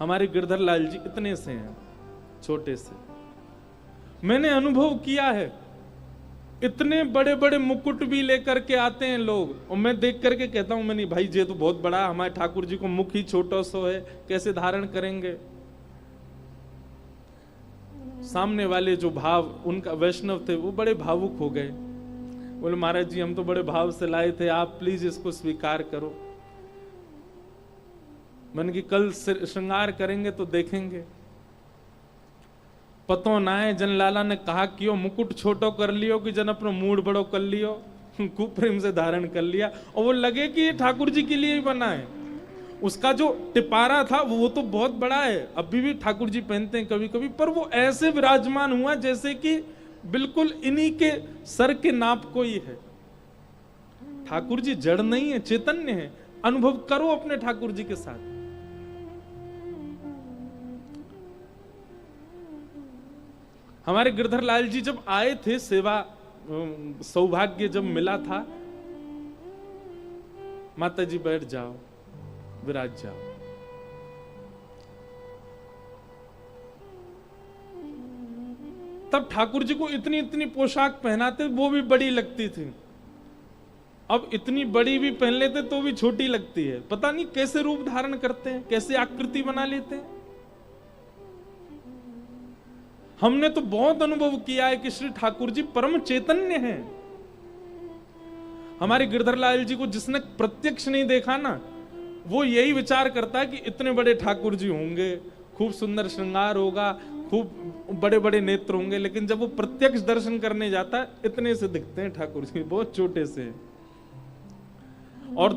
हमारे गिरधर लाल जी इतने से हैं, छोटे से। मैंने अनुभव किया है, इतने बड़े बड़े मुकुट भी लेकर के आते हैं लोग, और मैं देख करके कहता हूं, मैं नहीं भाई ये तो बहुत बड़ा, हमारे ठाकुर जी को मुख ही छोटा सा है, कैसे धारण करेंगे। सामने वाले जो भाव उनका वैष्णव थे वो बड़े भावुक हो गए, बोले महाराज जी हम तो बड़े भाव से लाए थे, आप प्लीज इसको स्वीकार करो। मैंने कि कल श्रृंगार करेंगे तो देखेंगे। पतो ना है जन लाला ने कहा कियो मुकुट छोटो कर लियो कि जन अपनो मूड बड़ो कर लियो, खूब प्रेम से धारण कर लिया, और वो लगे कि ये ठाकुर जी के लिए ही बना है। उसका जो टिपारा था वो तो बहुत बड़ा है, अभी भी ठाकुर जी पहनते हैं कभी कभी, पर वो ऐसे विराजमान हुआ जैसे कि बिल्कुल इन्हीं के सर के नाप को ही है। ठाकुर जी जड़ नहीं है, चैतन्य है। अनुभव करो अपने ठाकुर जी के साथ। हमारे गिरधर लाल जी जब आए थे, सेवा सौभाग्य जब मिला था, माता जी बैठ जाओ, विराज जाओ। तब ठाकुर जी को इतनी इतनी पोशाक पहनाते, वो भी बड़ी लगती थी। अब इतनी बड़ी भी पहन लेते तो भी छोटी लगती है। पता नहीं कैसे रूप धारण करते हैं, कैसे आकृति बना लेते हैं। हमने तो बहुत अनुभव किया है कि श्री ठाकुर जी परम चैतन्य हैं। हमारे गिरधर लाल जी को जिसने प्रत्यक्ष नहीं देखा ना, वो यही विचार करता है कि इतने बड़े ठाकुर जी होंगे, खूब सुंदर श्रृंगार होगा, खूब बड़े बड़े नेत्र होंगे, लेकिन जब वो प्रत्यक्ष दर्शन करने जाता है, इतने से दिखते हैं ठाकुर जी, बहुत छोटे से। और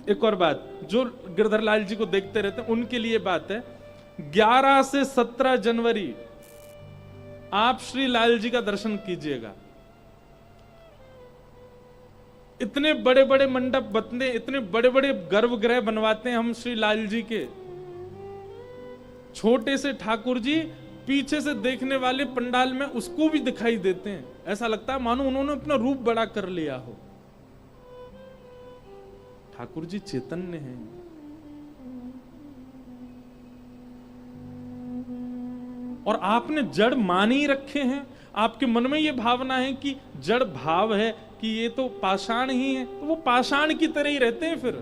एक और बात, जो गिरधर लाल जी को देखते रहते हैं उनके लिए बात है, 11 से 17 जनवरी आप श्री लाल जी का दर्शन कीजिएगा। इतने बड़े बड़े मंडप बनते, इतने बड़े बड़े गर्भगृह बनवाते हैं हम श्री लाल जी के। छोटे से ठाकुर जी पीछे से देखने वाले पंडाल में उसको भी दिखाई देते हैं, ऐसा लगता है मानो उन्होंने अपना रूप बड़ा कर लिया हो। ठाकुर जी चैतन्य हैं। और आपने जड़ मान ही रखे हैं। आपके मन में ये भावना है कि जड़ भाव है कि ये तो पाषाण ही है, तो वो पाषाण की तरह ही रहते हैं। फिर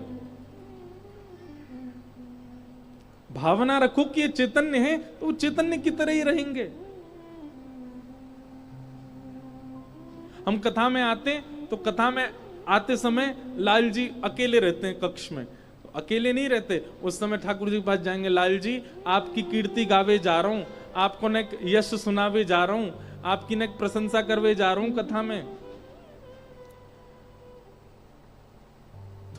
भावना रखो कि ये चैतन्य है, तो वो चैतन्य की तरह ही रहेंगे। हम कथा में आते हैं तो कथा में आते समय लाल जी अकेले रहते हैं कक्ष में। तो अकेले नहीं रहते, उस समय ठाकुर जी के पास जाएंगे, लाल जी आपकी कीर्ति गावे जा रहा हूं, आपको ने यश सुनावे जा रहा हूं, आपकी ने प्रशंसा करवे जा रहा हूं कथा में,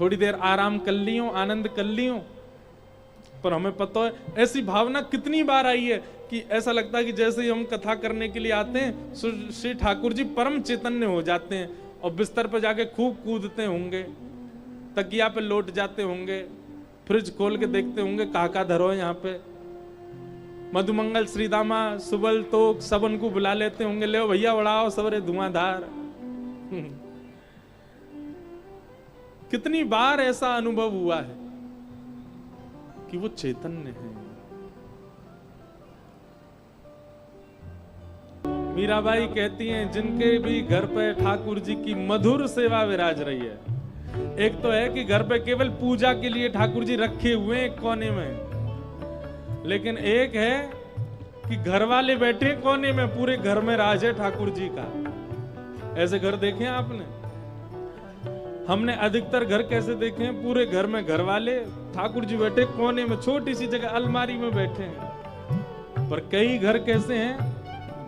थोड़ी देर आराम कर लियो, आनंद कर लियो। पर हमें पता है ऐसी भावना कितनी बार आई है कि ऐसा लगता है कि जैसे ही हम कथा करने के लिए आते हैं, श्री ठाकुर जी परम चैतन्य हो जाते हैं और बिस्तर पर जाके खूब कूदते होंगे, तकिया पे लौट जाते होंगे, फ्रिज खोल के देखते होंगे काका धरो यहाँ पे, मधुमंगल श्रीदामा सुबल तोक सब उनको बुला लेते होंगे, ले भैया उड़ाओ सबरे धुआंधार। कितनी बार ऐसा अनुभव हुआ है कि वो चैतन्य है। मीराबाई कहती हैं जिनके भी घर पे ठाकुर जी की मधुर सेवा विराज रही है। एक तो है कि घर पे केवल पूजा के लिए ठाकुर जी रखे हुए हैं कोने में, लेकिन एक है कि घर वाले बैठे कोने में, पूरे घर में राज है ठाकुर जी का। ऐसे घर देखे हैं आपने? हमने अधिकतर घर कैसे देखे हैं? पूरे घर में घर वाले, ठाकुर जी बैठे कोने में, छोटी सी जगह अलमारी में बैठे हैं। पर कई घर कैसे हैं?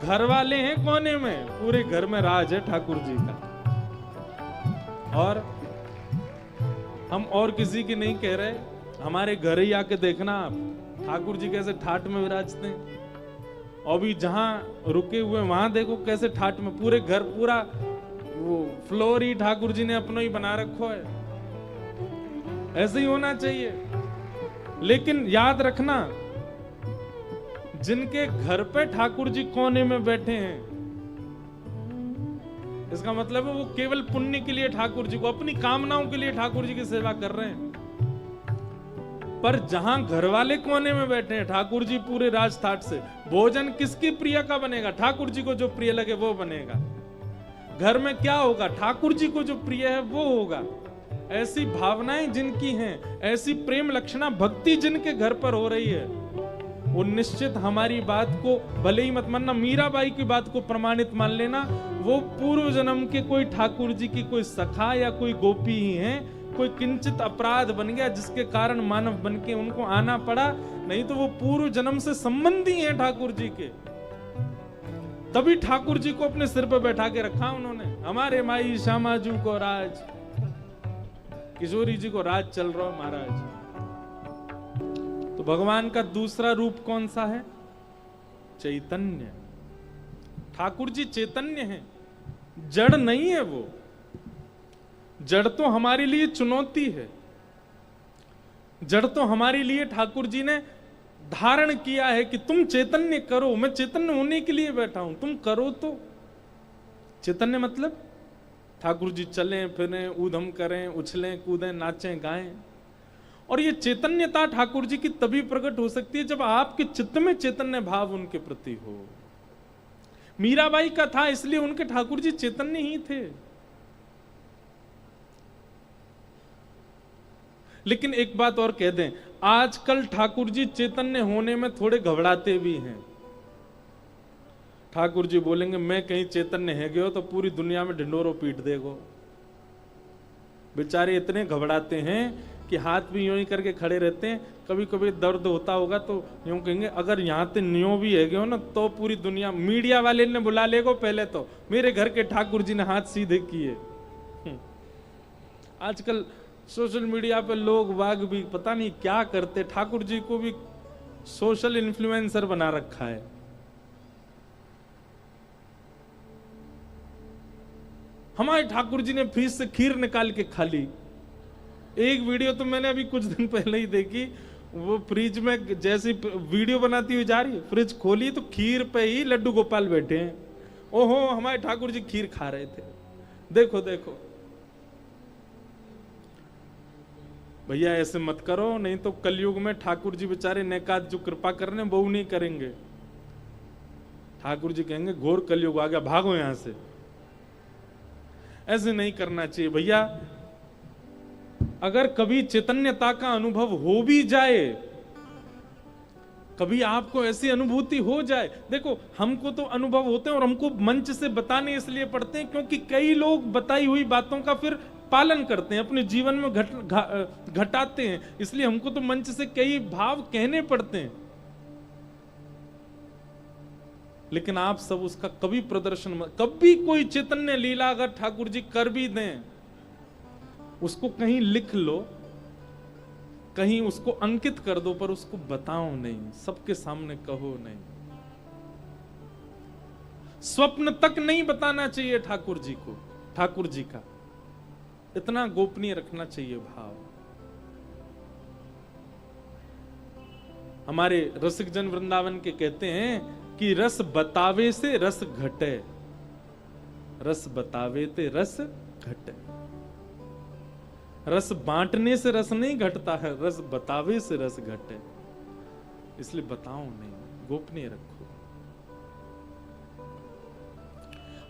घर वाले हैं कोने में, पूरे घर में राज है ठाकुर जी का। और हम और किसी की नहीं कह रहे, हमारे घर ही आके देखना आप, ठाकुर जी कैसे ठाट में विराजते हैं। और भी जहां रुके हुए वहां देखो कैसे ठाट में, पूरे घर पूरा वो फ्लोर ही ठाकुर जी ने अपना ही बना रखो है। ऐसे ही होना चाहिए। लेकिन याद रखना, जिनके घर पे ठाकुर जी कोने में बैठे हैं, इसका मतलब है वो केवल पुण्य के लिए ठाकुर जी को, अपनी कामनाओं के लिए ठाकुर जी की सेवा कर रहे हैं। पर जहां घर वाले कोने में बैठे हैं, ठाकुर जी पूरे राजठाट से, भोजन किसकी प्रिय का बनेगा? ठाकुर जी को जो प्रिय लगे वो बनेगा। घर में क्या होगा? ठाकुर जी को जो प्रिय है वो होगा। ऐसी भावनाएं जिनकी हैं, ऐसी प्रेम लक्षणा भक्ति जिनके घर पर हो रही है, वो निश्चित हमारी बात को भले ही मत मानना, मीराबाई की बात को प्रमाणित मान लेना, वो पूर्व जन्म के कोई ठाकुर जी की कोई सखा या कोई गोपी ही हैं। कोई किंचित अपराध बन गया जिसके कारण मानव बन के उनको आना पड़ा, नहीं तो वो पूर्व जन्म से संबंधी हैं ठाकुर जी के। तभी ठाकुर जी को अपने सिर पर बैठा के रखा उन्होंने। हमारे माई श्यामाजू को राज, किशोरी जी को राज चल रहा है महाराज। तो भगवान का दूसरा रूप कौन सा है? चैतन्य। ठाकुर जी चैतन्य हैं, जड़ नहीं है वो। जड़ तो हमारे लिए चुनौती है, जड़ तो हमारे लिए ठाकुर जी ने धारण किया है कि तुम चैतन्य करो, मैं चैतन्य होने के लिए बैठा हूं, तुम करो। तो चैतन्य मतलब ठाकुर जी चलें फिरें, ऊधम करें, उछलें कूदें, नाचें गाएं। और ये चैतन्यता ठाकुर जी की तभी प्रकट हो सकती है जब आपके चित्त में चैतन्य भाव उनके प्रति हो। मीराबाई का था, इसलिए उनके ठाकुर जी चैतन्य ही थे। लेकिन एक बात और कह दें, आजकल ठाकुर जी चैतन्य होने में थोड़े घबराते भी हैं। ठाकुर जी बोलेंगे मैं कहीं चैतन्य है गयो तो पूरी दुनिया में ढिंडोरो पीट देगो। बेचारे इतने घबराते हैं कि हाथ भी यूं ही करके खड़े रहते हैं। कभी कभी दर्द होता होगा तो यूं कहेंगे अगर यहाँ पे न्यो भी है गयो ना तो पूरी दुनिया, मीडिया वाले ने बुला लेगो। पहले तो मेरे घर के ठाकुर जी ने हाथ सीधे किए। आजकल सोशल मीडिया पे लोग वाग भी पता नहीं क्या करते, ठाकुर जी को भी सोशल इन्फ्लुएंसर बना रखा है। हमारे ठाकुर जी ने फ्रिज से खीर निकाल के खा ली। एक वीडियो तो मैंने अभी कुछ दिन पहले ही देखी, वो फ्रिज में जैसी वीडियो बनाती हुई जा रही है, फ्रिज खोली तो खीर पे ही लड्डू गोपाल बैठे हैं। ओहो, हमारे ठाकुर जी खीर खा रहे थे। देखो देखो भैया, ऐसे मत करो, नहीं तो कलयुग में ठाकुर जी बेचारे नेकात जो कृपा करने वो नहीं करेंगे। ठाकुर जी कहेंगे घोर कलयुग आ गया, भागो यहां से। ऐसे नहीं करना चाहिए भैया। अगर कभी चैतन्यता का अनुभव हो भी जाए, कभी आपको ऐसी अनुभूति हो जाए, देखो हमको तो अनुभव होते हैं और हमको मंच से बताने इसलिए पड़ते हैं क्योंकि कई लोग बताई हुई बातों का फिर पालन करते हैं, अपने जीवन में घटाते हैं, इसलिए हमको तो मंच से कई भाव कहने पड़ते हैं। लेकिन आप सब उसका कभी प्रदर्शन, कभी कोई चैतन्य लीला अगर ठाकुर जी कर भी दें, उसको कहीं लिख लो, कहीं उसको अंकित कर दो, पर उसको बताओ नहीं, सबके सामने कहो नहीं। स्वप्न तक नहीं बताना चाहिए ठाकुर जी को, ठाकुर जी का इतना गोपनीय रखना चाहिए भाव। हमारे रसिक जन वृंदावन के कहते हैं कि रस बतावे से रस घटे, रस बतावे ते रस घटे। रस बांटने से रस नहीं घटता है, रस बतावे से रस घटे। इसलिए बताओ नहीं, गोपनीय रखो।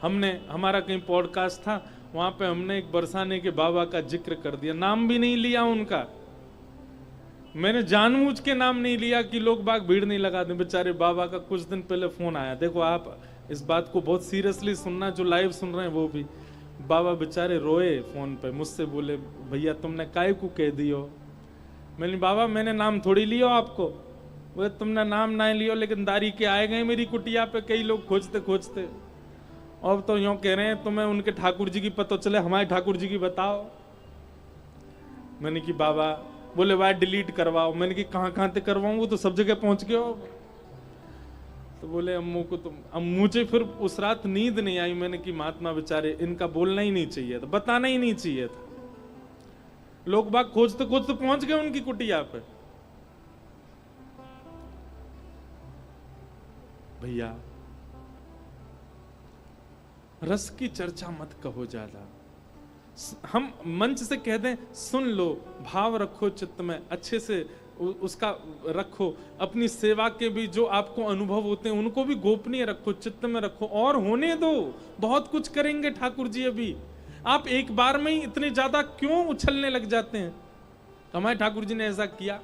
हमने, हमारा कहीं पॉडकास्ट था, वहां पे हमने एक बरसाने के बाबा का जिक्र कर दिया, नाम भी नहीं लिया उनका। मैंने जानबूझ के नाम नहीं लिया कि लोग बाग भीड़ नहीं लगा दें। बेचारे बाबा का कुछ दिन पहले फोन आया, देखो आप इस बात को बहुत सीरियसली सुनना, जो लाइव सुन रहे हैं वो भी। बाबा बेचारे रोए फोन पे, मुझसे बोले भैया तुमने काय को कह दियो। मैंने बाबा मैंने नाम थोड़ी लियो आपको। बोले तुमने नाम ना लियो, लेकिन दारी के आए गए मेरी कुटिया पे कई लोग खोजते खोजते। अब तो यूं कह रहे हैं तुम्हें उनके ठाकुर जी की पता चले, हमारे ठाकुर जी की बताओ। मैंने कि बाबा, बोले वाह डिलीट करवाओ। मैंने कि कहां कहां तक करवाऊं, वो तो सब जगह पहुंच गए हो। तो बोले अम्मू को तो, अब मुझे फिर उस रात नींद नहीं आई। मैंने कि महात्मा बेचारे, इनका बोलना ही नहीं चाहिए था, बताना ही नहीं चाहिए था। लोग बाग खोजते खोजते पहुंच गए उनकी कुटिया पे। भैया रस की चर्चा मत कहो ज्यादा। हम मंच से कह दें सुन लो, भाव रखो चित्त में, अच्छे से उसका रखो। अपनी सेवा के भी जो आपको अनुभव होते हैं उनको भी गोपनीय रखो, चित्त में रखो और होने दो। बहुत कुछ करेंगे ठाकुर जी अभी। आप एक बार में ही इतने ज्यादा क्यों उछलने लग जाते हैं? हमारे ठाकुर जी ने ऐसा किया।